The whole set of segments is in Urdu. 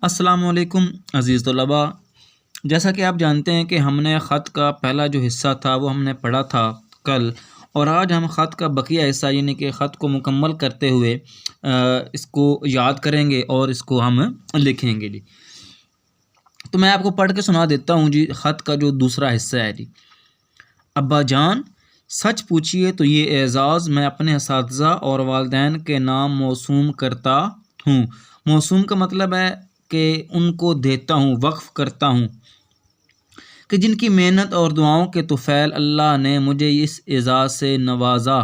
السلام علیکم عزیز طلباء، جیسا کہ آپ جانتے ہیں کہ ہم نے خط کا پہلا جو حصہ تھا وہ ہم نے پڑھا تھا کل، اور آج ہم خط کا بقیہ حصہ یعنی کہ خط کو مکمل کرتے ہوئے اس کو یاد کریں گے اور اس کو ہم لکھیں گے جی۔ تو میں آپ کو پڑھ کے سنا دیتا ہوں جی خط کا جو دوسرا حصہ ہے جی۔ ابا جان، سچ پوچھئے تو یہ اعزاز میں اپنے اساتذہ اور والدین کے نام موسوم کرتا ہوں۔ موسوم کا مطلب ہے کہ ان کو دیتا ہوں، وقف کرتا ہوں، کہ جن کی محنت اور دعاؤں کے طفیل اللہ نے مجھے اس اعزاز سے نوازا۔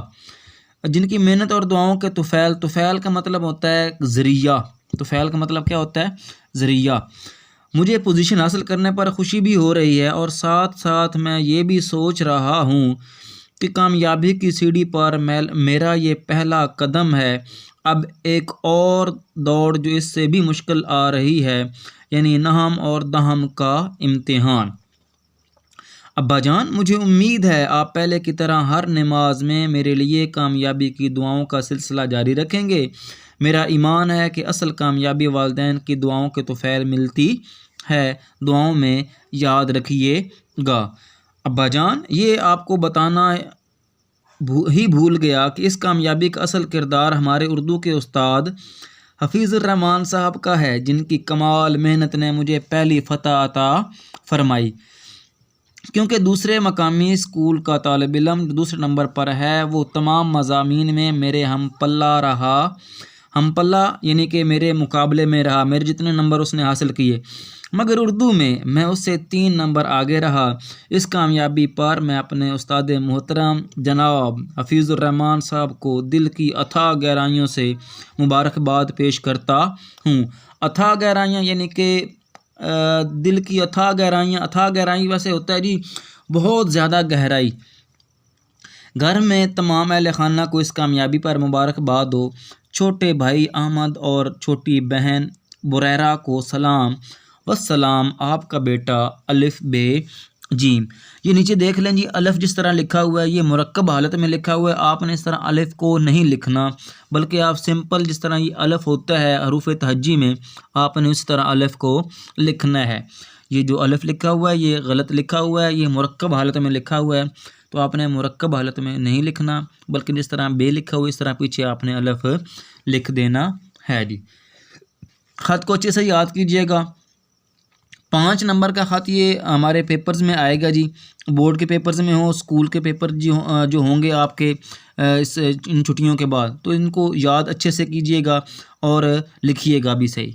جن کی محنت اور دعاؤں کے طفیل کا مطلب ہوتا ہے ذریعہ۔ طفیل کا مطلب کیا ہوتا ہے؟ ذریعہ۔ مجھے پوزیشن حاصل کرنے پر خوشی بھی ہو رہی ہے، اور ساتھ ساتھ میں یہ بھی سوچ رہا ہوں کہ کامیابی کی سیڑھی پر میرا یہ پہلا قدم ہے۔ اب ایک اور دوڑ جو اس سے بھی مشکل آ رہی ہے، یعنی نہم اور دہم کا امتحان۔ ابا جان، مجھے امید ہے آپ پہلے کی طرح ہر نماز میں میرے لیے کامیابی کی دعاؤں کا سلسلہ جاری رکھیں گے۔ میرا ایمان ہے کہ اصل کامیابی والدین کی دعاؤں کے طفیل ملتی ہے۔ دعاؤں میں یاد رکھیے گا۔ ابا جان، یہ آپ کو بتانا ہی بھول گیا کہ اس کامیابی کا اصل کردار ہمارے اردو کے استاد حفیظ الرحمان صاحب کا ہے، جن کی کمال محنت نے مجھے پہلی فتح عطا فرمائی۔ کیونکہ دوسرے مقامی اسکول کا طالب علم جو دوسرے نمبر پر ہے، وہ تمام مضامین میں میرے ہم پلہ یعنی کہ میرے مقابلے میں رہا، میرے جتنے نمبر اس نے حاصل کیے، مگر اردو میں اس سے 3 نمبر آگے رہا۔ اس کامیابی پر میں اپنے استاد محترم جناب حفیظ الرحمان صاحب کو دل کی اتھاہ گہرائیوں سے مبارکباد پیش کرتا ہوں۔ اتھاہ گہرائیاں یعنی کہ دل کی اتھاہ گہرائی ویسے ہوتا ہے جی بہت زیادہ گہرائی۔ گھر میں تمام اہل خانہ کو اس کامیابی پر مبارکباد ہو۔ چھوٹے بھائی احمد اور چھوٹی بہن بریرہ کو سلام۔ والسلام، آپ کا بیٹا الف بے جیم۔ یہ نیچے دیکھ لیں جی، الف جس طرح لکھا ہوا ہے یہ مرکب حالت میں لکھا ہوا ہے۔ آپ نے اس طرح الف کو نہیں لکھنا، بلکہ آپ سمپل جس طرح یہ الف ہوتا ہے حروف تہجی میں، آپ نے اس طرح الف کو لکھنا ہے۔ یہ جو الف لکھا ہوا ہے یہ غلط لکھا ہوا ہے، یہ مرکب حالت میں لکھا ہوا ہے، تو آپ نے مرکب حالت میں نہیں لکھنا، بلکہ جس طرح بے لکھا ہوا ہے اس طرح پیچھے آپ نے الف لکھ دینا ہے جی۔ خط کو اچھے سے یاد کیجیے گا۔ 5 نمبر کا خط یہ ہمارے پیپرز میں آئے گا جی، بورڈ کے پیپرز میں ہو، اسکول کے پیپر جو ہوں گے آپ کے ان چھٹیوں کے بعد، تو ان کو یاد اچھے سے کیجیے گا اور لکھیے گا بھی صحیح۔